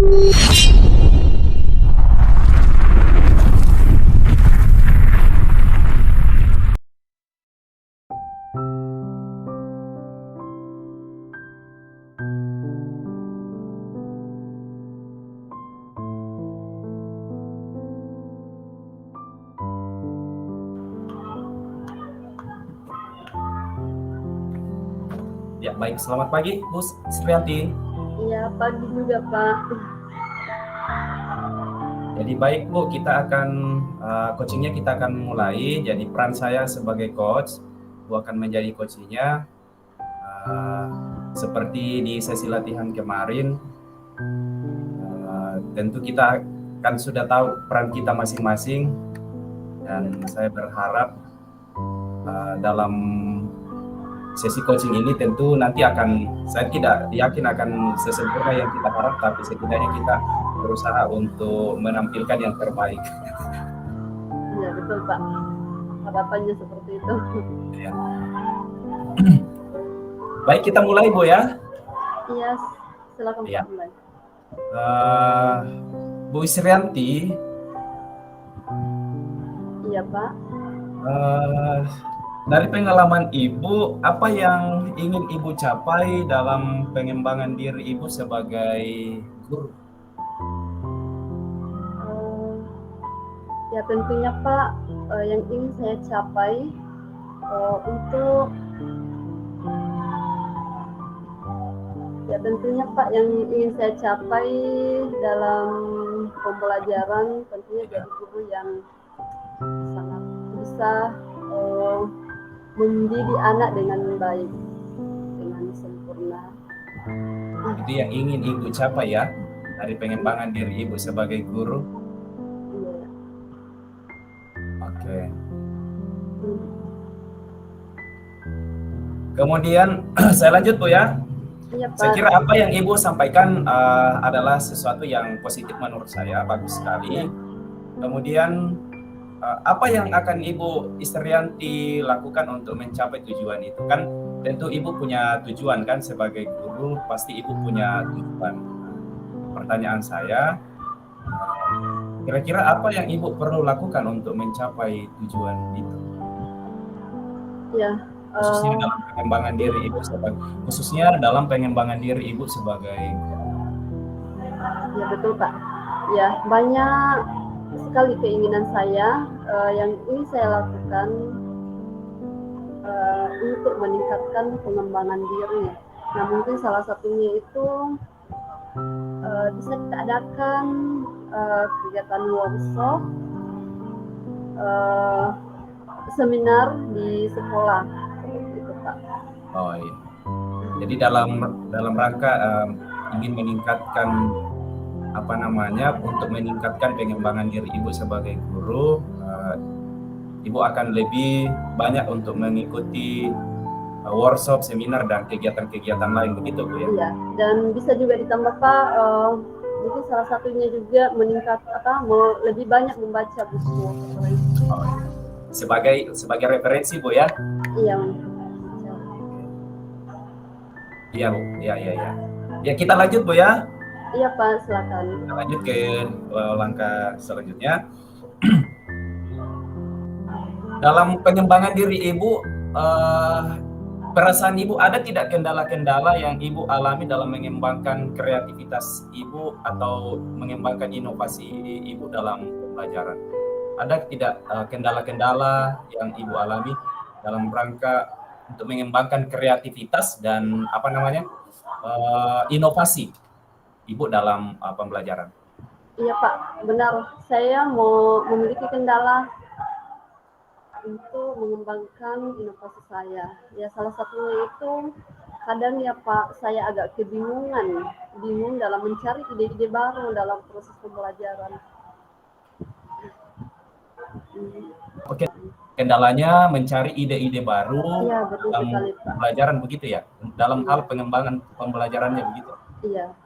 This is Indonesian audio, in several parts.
Ya, baik. Selamat pagi, Bu Srianti. Iya, pagi juga, Pak. Jadi baik, Bu, kita akan coachingnya kita akan mulai. Jadi peran saya sebagai coach, Bu akan menjadi coachingnya. Seperti di sesi latihan kemarin, tentu kita kan sudah tahu peran kita masing-masing, dan saya berharap dalam sesi coaching ini tentu nanti saya tidak yakin akan sesempurna yang kita harap, tapi setidaknya kita berusaha untuk menampilkan yang terbaik. Iya, betul, Pak. Harapannya seperti itu. Ya. Baik, kita mulai, Bu, ya. Iya, silakan Ya. Pak mulai. Bu Srianti. Iya, Pak. Dari pengalaman Ibu, apa yang ingin Ibu capai dalam pengembangan diri Ibu sebagai guru? Ya tentunya Pak, yang ingin saya capai untuk tentunya Pak yang ingin saya capai dalam pembelajaran tentunya jadi guru yang sangat bisa mendidik anak dengan baik, dengan sempurna. Itu yang ingin Ibu capai ya, dari pengembangan diri Ibu sebagai guru. Iya. Oke. Kemudian saya lanjut, Bu, ya. Iya, Pak. Saya kira apa yang Ibu sampaikan adalah sesuatu yang positif menurut saya, bagus sekali. Kemudian apa yang akan Ibu Srianti lakukan untuk mencapai tujuan itu? Kan tentu Ibu punya tujuan kan sebagai guru, pasti Ibu punya tujuan. Pertanyaan saya, kira-kira apa yang Ibu perlu lakukan untuk mencapai tujuan itu? Ya. Khususnya dalam pengembangan diri Ibu sebagai guru. Ya betul, Pak. Ya, banyak sekali keinginan saya yang ingin saya lakukan untuk meningkatkan pengembangan diri. Nah, mungkin salah satunya itu bisa kita adakan kegiatan workshop, seminar di sekolah, seperti itu, Pak. Oh iya. Jadi dalam rangka ingin meningkatkan untuk meningkatkan pengembangan diri Ibu sebagai guru, Ibu akan lebih banyak untuk mengikuti workshop, seminar, dan kegiatan-kegiatan lain, begitu, Bu, ya? Iya, dan bisa juga ditambah, Pak, mungkin salah satunya juga lebih banyak membaca buku referensi. Oh, iya. Sebagai referensi, Bu, ya? Iya. Iya, Bu. Iya. Ya, kita lanjut, Bu, ya? Iya, Pak, silakan. Kita lanjut ke langkah selanjutnya. Dalam pengembangan diri Ibu, perasaan Ibu ada tidak kendala-kendala yang Ibu alami dalam mengembangkan kreativitas Ibu atau mengembangkan inovasi Ibu dalam pembelajaran? Ada tidak kendala-kendala yang Ibu alami dalam rangka untuk mengembangkan kreativitas dan inovasi Ibu dalam pembelajaran? Iya, Pak, benar. Saya memiliki kendala untuk mengembangkan inovasi saya. Ya, salah satunya itu kadang ya, Pak, saya agak bingung dalam mencari ide-ide baru dalam proses pembelajaran. Oke, kendalanya mencari ide-ide baru dalam pembelajaran, begitu ya? Dalam hal pengembangan pembelajarannya, begitu? Iya.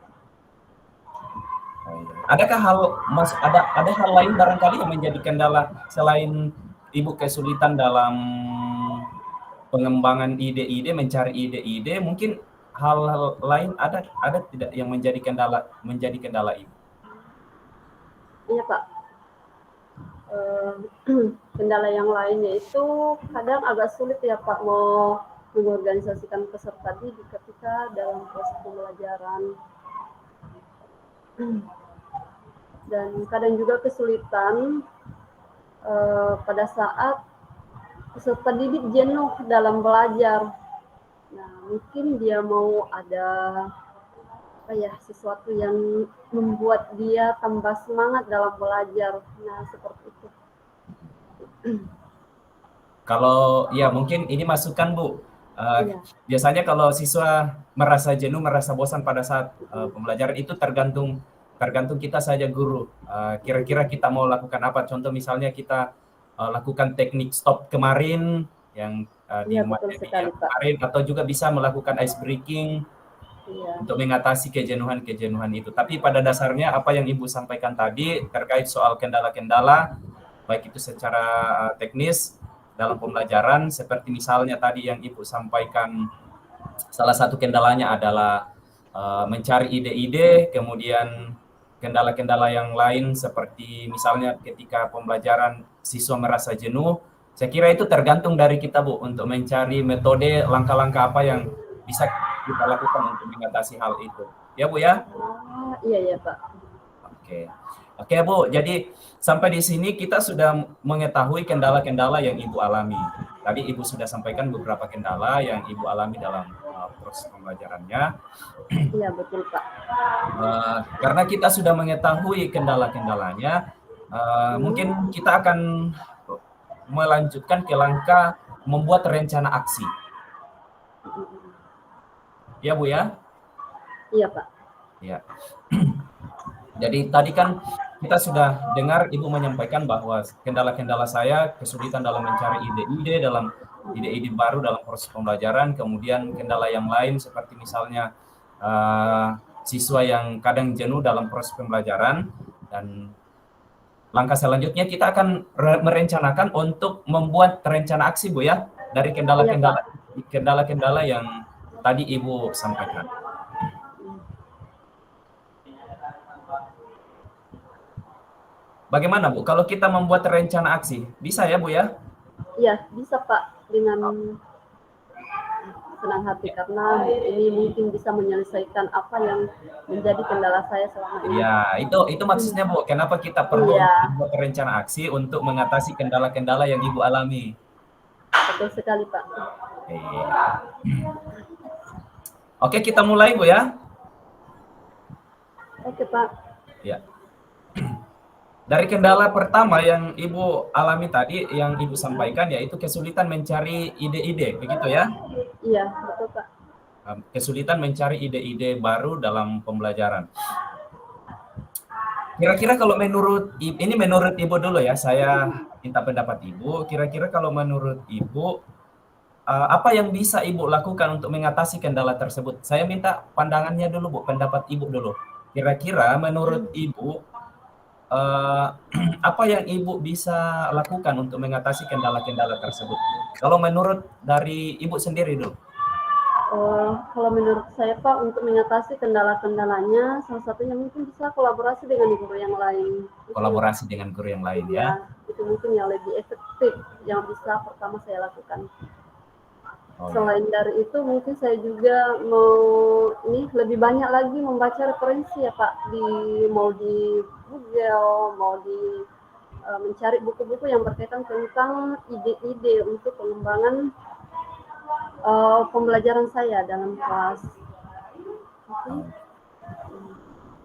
Adakah ada hal lain barangkali yang menjadi kendala selain Ibu kesulitan dalam pengembangan ide-ide, mencari ide-ide? Mungkin hal lain ada tidak yang menjadi kendala Ibu? Iya Pak. Kendala yang lainnya itu kadang agak sulit ya Pak mau mengorganisasikan peserta didik ketika dalam proses pembelajaran. Dan kadang juga kesulitan pada saat peserta didik jenuh dalam belajar. Nah, mungkin dia mau ada sesuatu yang membuat dia tambah semangat dalam belajar. Nah, seperti itu. Kalau ya mungkin ini masukan Bu. Iya. Biasanya kalau siswa merasa jenuh, merasa bosan pada saat pembelajaran itu tergantung kita saja guru. Kira-kira kita mau lakukan apa? Contoh misalnya kita lakukan teknik stop kemarin yang di Iya, betul materi sekali, yang Pak. kemarin, atau juga bisa melakukan ice breaking Iya. untuk mengatasi kejenuhan itu. Tapi pada dasarnya apa yang Ibu sampaikan tadi terkait soal kendala-kendala, baik itu secara teknis dalam pembelajaran, seperti misalnya tadi yang Ibu sampaikan, salah satu kendalanya adalah mencari ide-ide, kemudian kendala-kendala yang lain seperti misalnya ketika pembelajaran siswa merasa jenuh. Saya kira itu tergantung dari kita Bu untuk mencari metode, langkah-langkah apa yang bisa kita lakukan untuk mengatasi hal itu. Ya Bu ya? Iya Pak. Oke Bu, jadi sampai di sini kita sudah mengetahui kendala-kendala yang Ibu alami. Tadi Ibu sudah sampaikan beberapa kendala yang Ibu alami dalam proses pembelajarannya. Iya, betul Pak. Karena kita sudah mengetahui kendala-kendalanya, mungkin kita akan melanjutkan ke langkah membuat rencana aksi. Ya Bu ya? Iya Pak. Ya. Jadi tadi kan kita sudah dengar Ibu menyampaikan bahwa kendala-kendala saya kesulitan dalam mencari ide-ide baru dalam proses pembelajaran, kemudian kendala yang lain seperti misalnya siswa yang kadang jenuh dalam proses pembelajaran, dan langkah selanjutnya kita akan merencanakan untuk membuat rencana aksi Bu ya dari kendala-kendala yang tadi Ibu sampaikan. Bagaimana Bu kalau kita membuat rencana aksi? Bisa ya Bu ya? Iya, bisa Pak, dengan senang hati karena ini mungkin bisa menyelesaikan apa yang menjadi kendala saya selama ini. Iya, itu maksudnya Bu. Kenapa kita perlu membuat rencana aksi untuk mengatasi kendala-kendala yang Ibu alami? Betul sekali Pak. Oke, kita mulai Bu ya. Oke Pak. Ya. Dari kendala pertama yang Ibu alami tadi, yang Ibu sampaikan, yaitu kesulitan mencari ide-ide, begitu ya? Iya, betul Pak. Kesulitan mencari ide-ide baru dalam pembelajaran. Kira-kira kalau menurut Ibu dulu ya, saya minta pendapat Ibu. Kira-kira kalau menurut Ibu, apa yang bisa Ibu lakukan untuk mengatasi kendala tersebut? Saya minta pandangannya dulu Bu, pendapat Ibu dulu. Kira-kira menurut Ibu, apa yang Ibu bisa lakukan untuk mengatasi kendala-kendala tersebut? Kalau menurut dari Ibu sendiri dulu. Kalau menurut saya Pak, untuk mengatasi kendala-kendalanya, salah satunya mungkin bisa kolaborasi dengan guru yang lain. Kolaborasi dengan guru yang lain ya. Itu mungkin yang lebih efektif yang bisa pertama saya lakukan. Selain dari itu mungkin saya juga mau lebih banyak lagi membaca referensi ya Pak, mau di Google, mau mencari buku-buku yang berkaitan tentang ide-ide untuk pengembangan pembelajaran saya dalam kelas.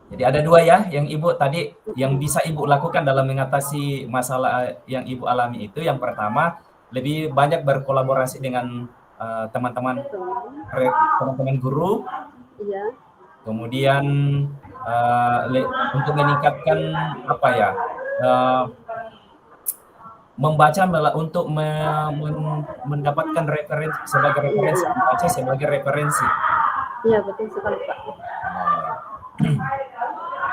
Jadi ada dua ya yang Ibu tadi yang bisa Ibu lakukan dalam mengatasi masalah yang Ibu alami itu. Yang pertama, lebih banyak berkolaborasi dengan teman-teman guru. Iya. Kemudian untuk meningkatkan membaca untuk mendapatkan referensi sebagai referensi. Iya, betul sekali Pak.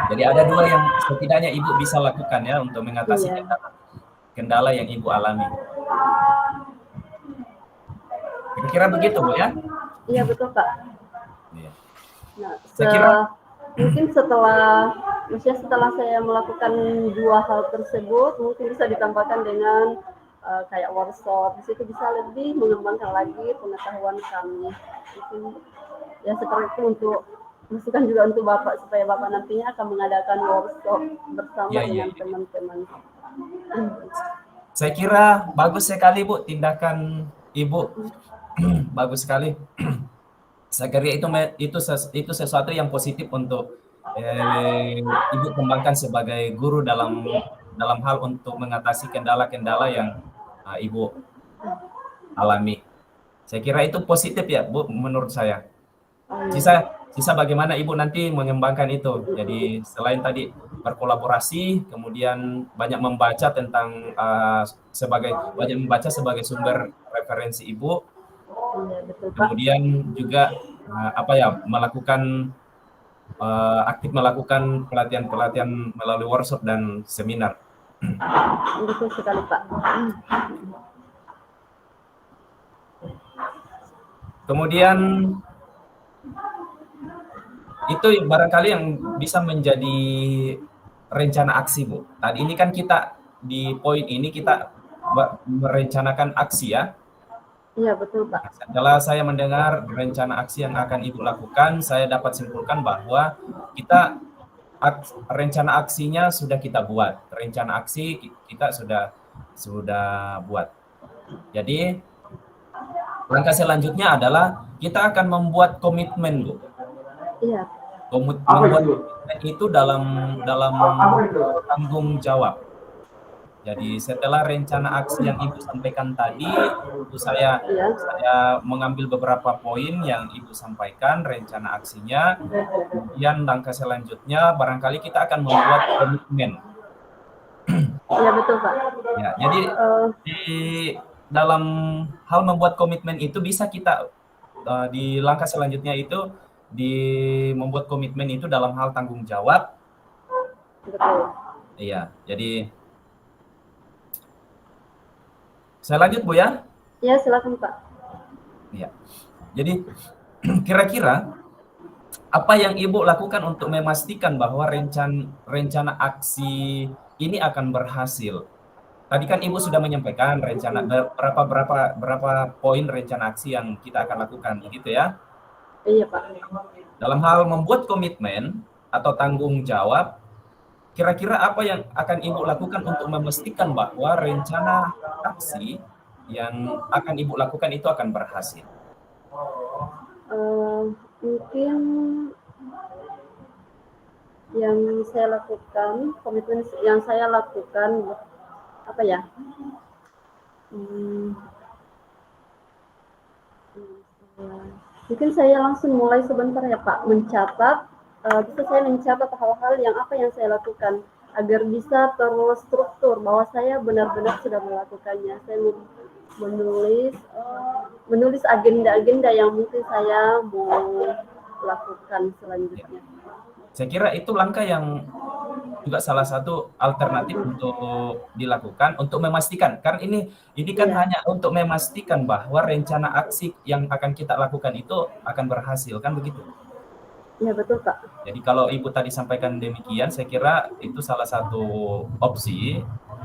Jadi ada dua yang setidaknya Ibu bisa lakukan ya untuk mengatasi kendala yang Ibu alami. Kira-kira begitu Bu ya? Iya betul Pak. Saya kira mungkin setelah saya melakukan dua hal tersebut, mungkin bisa ditambahkan dengan kayak workshop. Di situ bisa lebih mengembangkan lagi pengetahuan kami. Mungkin ya seperti itu untuk masukan juga untuk Bapak supaya Bapak nantinya akan mengadakan workshop bersama dengan teman-teman. Saya kira bagus sekali Bu tindakan Ibu. Bagus sekali. Saya kira itu sesuatu yang positif untuk Ibu kembangkan sebagai guru dalam hal untuk mengatasi kendala-kendala yang Ibu alami. Saya kira itu positif ya Bu menurut saya. Sisa bagaimana Ibu nanti mengembangkan itu. Jadi selain tadi berkolaborasi, kemudian banyak membaca tentang banyak membaca sebagai sumber referensi Ibu. Kemudian juga aktif melakukan pelatihan-pelatihan melalui workshop dan seminar. Betul sekali Pak. Kemudian itu barangkali yang bisa menjadi rencana aksi Bu. Tadi ini kan kita di poin ini kita merencanakan aksi ya. Iya betul Pak. Setelah saya mendengar rencana aksi yang akan Ibu lakukan, saya dapat simpulkan bahwa rencana aksinya sudah kita buat. Rencana aksi kita sudah buat. Jadi langkah selanjutnya adalah kita akan membuat komitmen Bu. Iya. Membuat komitmen itu dalam tanggung jawab. Jadi setelah rencana aksi yang Ibu sampaikan tadi, itu saya mengambil beberapa poin yang Ibu sampaikan, rencana aksinya. Kemudian langkah selanjutnya barangkali kita akan membuat komitmen. Iya betul Pak. Ya, jadi di dalam hal membuat komitmen itu bisa kita di langkah selanjutnya itu membuat komitmen itu dalam hal tanggung jawab. Betul. Iya, jadi saya lanjut Bu ya? Iya silakan Pak. Iya. Jadi kira-kira apa yang Ibu lakukan untuk memastikan bahwa rencana aksi ini akan berhasil? Tadi kan Ibu sudah menyampaikan rencana berapa poin rencana aksi yang kita akan lakukan, gitu ya? Iya Pak. Dalam hal membuat komitmen atau tanggung jawab, kira-kira apa yang akan Ibu lakukan untuk memastikan bahwa rencana aksi yang akan Ibu lakukan itu akan berhasil? Mungkin yang saya lakukan, komitmen yang saya lakukan apa ya? Mungkin saya langsung mulai sebentar ya Pak, mencatat. Bisa saya mencatat hal-hal yang saya lakukan agar bisa terstruktur bahwa saya benar-benar sudah melakukannya. Saya menulis agenda-agenda yang mungkin saya mau lakukan selanjutnya. Saya kira itu langkah yang juga salah satu alternatif untuk dilakukan untuk memastikan. Karena ini kan hanya untuk memastikan bahwa rencana aksi yang akan kita lakukan itu akan berhasil, kan begitu? Iya betul Pak. Jadi kalau Ibu tadi sampaikan demikian, saya kira itu salah satu opsi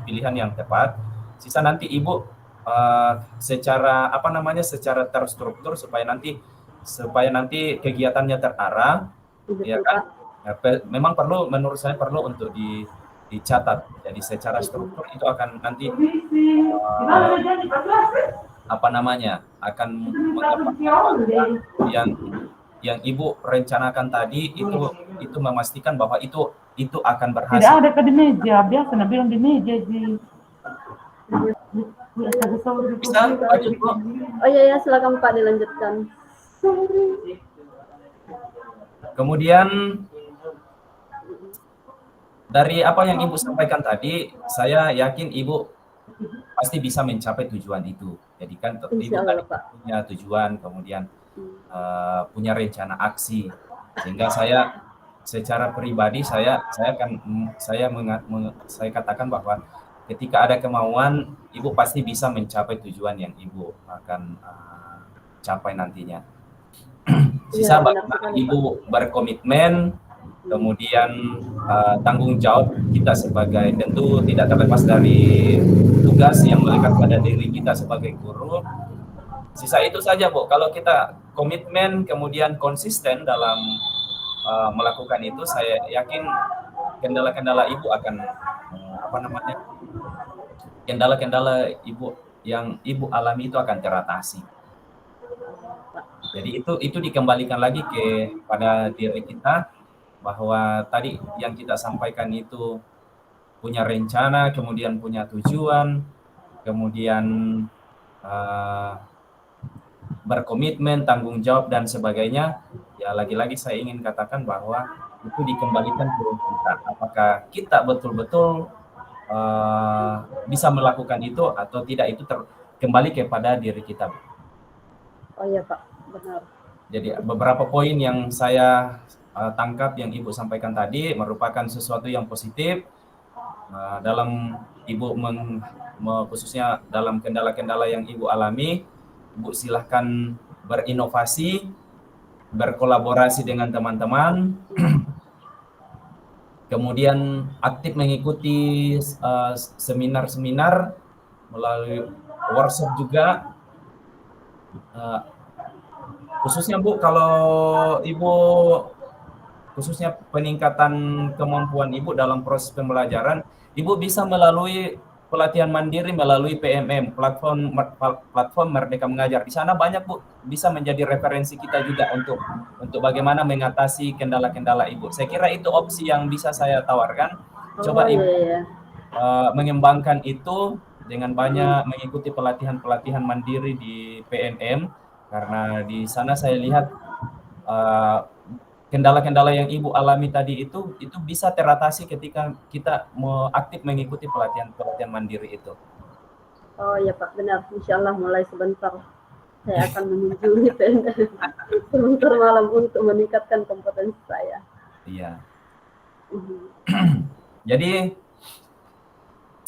pilihan yang tepat. Sisa nanti Ibu secara terstruktur supaya nanti kegiatannya terarah, ya kan? Memang menurut saya perlu untuk dicatat. Jadi secara struktur itu akan nanti akan yang Ibu rencanakan tadi itu memastikan bahwa itu akan berhasil. Tidak ada di meja, biasa bilang di meja sih. Bisa lanjut Bu? Oh iya silakan Pak dilanjutkan. Kemudian dari apa yang Ibu sampaikan tadi, saya yakin Ibu pasti bisa mencapai tujuan itu. Jadi kan Ibu tadi punya tujuan, kemudian punya rencana aksi, sehingga saya secara pribadi saya katakan bahwa ketika ada kemauan, Ibu pasti bisa mencapai tujuan yang Ibu akan capai nantinya. Sisa Iya, benar bagaimana sekali, Pak. Ibu berkomitmen, kemudian tanggung jawab kita sebagai, tentu tidak terlepas dari tugas yang melekat pada diri kita sebagai guru. Sisa itu saja, Bu. Kalau kita komitmen kemudian konsisten dalam melakukan itu, saya yakin kendala-kendala Ibu akan kendala-kendala Ibu yang Ibu alami itu akan teratasi. Jadi itu dikembalikan lagi pada diri kita, bahwa tadi yang kita sampaikan itu punya rencana, kemudian punya tujuan, kemudian berkomitmen, tanggung jawab dan sebagainya. Ya lagi-lagi saya ingin katakan bahwa itu dikembalikan ke kita. Apakah kita betul-betul bisa melakukan itu atau tidak, itu kembali kepada diri kita. Oh iya Pak, benar. Jadi beberapa poin yang saya tangkap yang Ibu sampaikan tadi merupakan sesuatu yang positif dalam Ibu khususnya dalam kendala-kendala yang Ibu alami. Ibu silahkan berinovasi, berkolaborasi dengan teman-teman, kemudian aktif mengikuti seminar-seminar, melalui workshop juga. Khususnya Bu, kalau Ibu khususnya peningkatan kemampuan Ibu dalam proses pembelajaran, Ibu bisa melalui pelatihan mandiri melalui PMM, platform Merdeka Mengajar. Di sana banyak Bu, bisa menjadi referensi kita juga untuk bagaimana mengatasi kendala-kendala Ibu. Saya kira itu opsi yang bisa saya tawarkan. Coba Ibu mengembangkan itu dengan banyak mengikuti pelatihan-pelatihan mandiri di PMM, karena di sana saya lihat kendala-kendala yang Ibu alami tadi itu bisa teratasi ketika kita aktif mengikuti pelatihan mandiri itu. Oh iya Pak, benar. Insya Allah mulai sebentar saya akan mengunjungi PNM sebentar malam untuk meningkatkan kompetensi saya. Iya. Jadi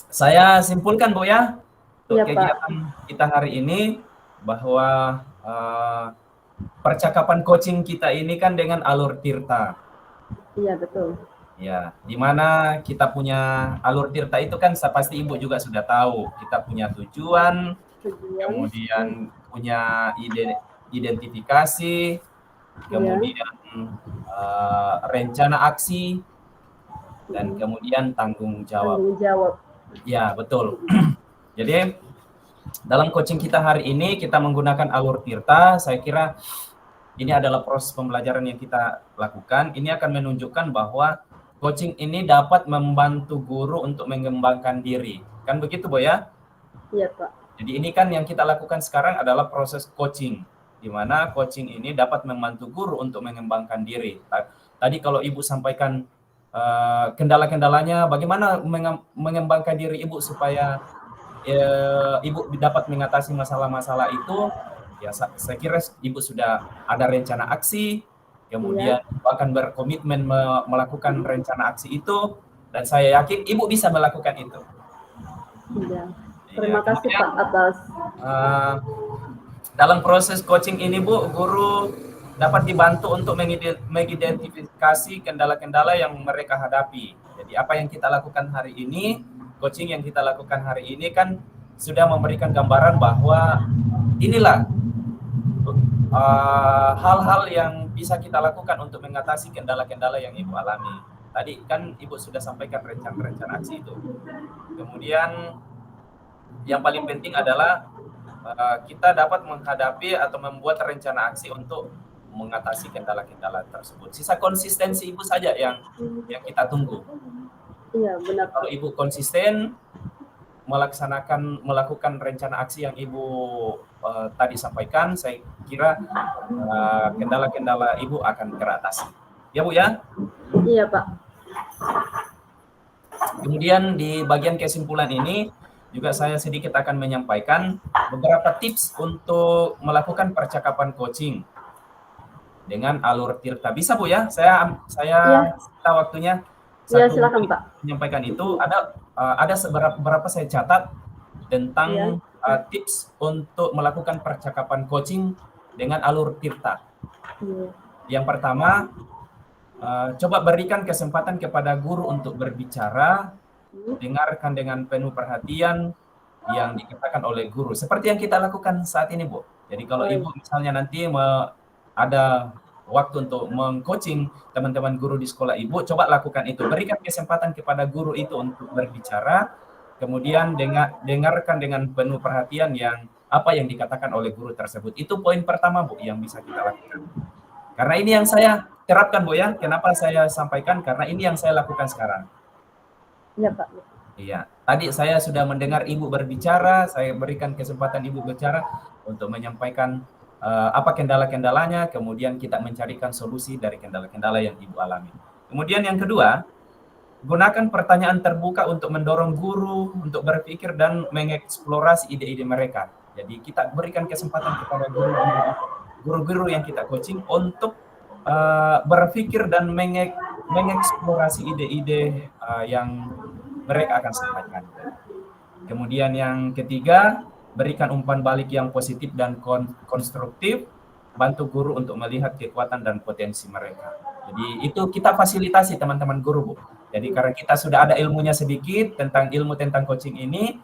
saya simpulkan Bu ya, untuk kegiatan kita hari ini, bahwa percakapan coaching kita ini kan dengan alur tirta. Iya betul. Ya, di mana kita punya alur tirta itu kan pasti Ibu juga sudah tahu. Kita punya tujuan, kemudian punya identifikasi, kemudian rencana aksi, dan kemudian tanggung jawab. Ya betul. Jadi dalam coaching kita hari ini kita menggunakan alur tirta. Saya kira ini adalah proses pembelajaran yang kita lakukan. Ini akan menunjukkan bahwa coaching ini dapat membantu guru untuk mengembangkan diri. Kan begitu Bu ya? Iya Pak. Jadi ini kan yang kita lakukan sekarang adalah proses coaching, di mana coaching ini dapat membantu guru untuk mengembangkan diri. Tadi kalau Ibu sampaikan kendala-kendalanya, bagaimana mengembangkan diri Ibu supaya Ibu dapat mengatasi masalah-masalah itu, ya saya kira Ibu sudah ada rencana aksi, kemudian Ibu akan berkomitmen melakukan rencana aksi itu, dan saya yakin Ibu bisa melakukan itu. Ya. Terima kasih Pak atas. Dalam proses coaching ini Bu, guru dapat dibantu untuk mengidentifikasi kendala-kendala yang mereka hadapi. Jadi apa yang kita lakukan hari ini, coaching yang kita lakukan hari ini kan sudah memberikan gambaran bahwa inilah hal-hal yang bisa kita lakukan untuk mengatasi kendala-kendala yang Ibu alami. Tadi kan Ibu sudah sampaikan rencana-rencana aksi itu. Kemudian yang paling penting adalah kita dapat menghadapi atau membuat rencana aksi untuk mengatasi kendala-kendala tersebut. Sisa konsistensi Ibu saja yang kita tunggu. Iya, benar. Kalau Ibu konsisten melakukan rencana aksi yang Ibu tadi sampaikan, saya kira kendala-kendala Ibu akan teratasi. Ya Bu ya? Iya Pak. Kemudian di bagian kesimpulan ini juga saya sedikit akan menyampaikan beberapa tips untuk melakukan percakapan coaching dengan alur tirta. Bisa Bu ya? Saya minta waktunya. Iya, silakan Pak. Menyampaikan itu ada beberapa saya catat tentang tips untuk melakukan percakapan coaching dengan alur tirta. Iya. Yang pertama, coba berikan kesempatan kepada guru untuk berbicara, dengarkan dengan penuh perhatian yang dikatakan oleh guru. Seperti yang kita lakukan saat ini, Bu. Jadi kalau Baik. Ibu misalnya nanti ada waktu untuk meng-coaching teman-teman guru di sekolah Ibu, coba lakukan itu. Berikan kesempatan kepada guru itu untuk berbicara, kemudian dengarkan dengan penuh perhatian apa yang dikatakan oleh guru tersebut. Itu poin pertama, Bu, yang bisa kita lakukan. Karena ini yang saya terapkan, Bu ya. Kenapa saya sampaikan? Karena ini yang saya lakukan sekarang. Iya, Pak. Iya, tadi saya sudah mendengar Ibu berbicara, saya berikan kesempatan Ibu bicara untuk menyampaikan apa kendala-kendalanya, kemudian kita mencarikan solusi dari kendala-kendala yang Ibu alami. Kemudian yang kedua, gunakan pertanyaan terbuka untuk mendorong guru untuk berpikir dan mengeksplorasi ide-ide mereka. Jadi kita berikan kesempatan kepada guru-guru yang kita coaching untuk berpikir dan mengeksplorasi ide-ide yang mereka akan sampaikan. Kemudian yang ketiga, berikan umpan balik yang positif dan konstruktif, bantu guru untuk melihat kekuatan dan potensi mereka. Jadi itu kita fasilitasi teman-teman guru, Bu. Jadi karena kita sudah ada ilmunya sedikit tentang coaching ini,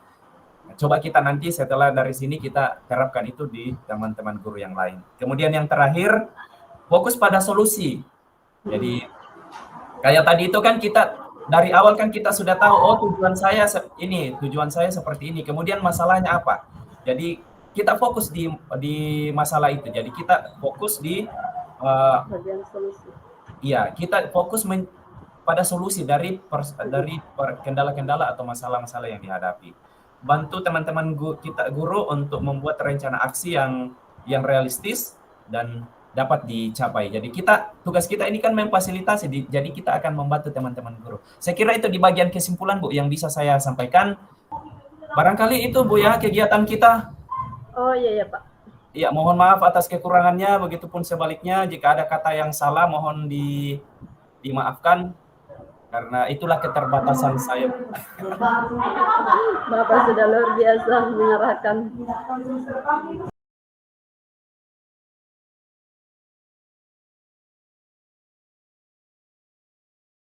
coba kita nanti setelah dari sini kita terapkan itu di teman-teman guru yang lain. Kemudian yang terakhir, fokus pada solusi. Jadi kayak tadi itu kan kita dari awal kan kita sudah tahu, oh tujuan saya seperti ini. Kemudian masalahnya apa? Jadi kita fokus di masalah itu. Jadi kita fokus di Bagian solusi. Iya, kita fokus pada solusi dari kendala-kendala atau masalah-masalah yang dihadapi. Bantu teman-teman kita guru untuk membuat rencana aksi yang realistis dan dapat dicapai. Jadi tugas kita ini kan memfasilitasi, jadi kita akan membantu teman-teman guru. Saya kira itu di bagian kesimpulan, Bu, yang bisa saya sampaikan. Barangkali itu, Bu, ya kegiatan kita. Oh iya ya, Pak. Ya, mohon maaf atas kekurangannya, begitupun sebaliknya jika ada kata yang salah mohon dimaafkan karena itulah keterbatasan saya. Bapak sudah luar biasa mengarahkan.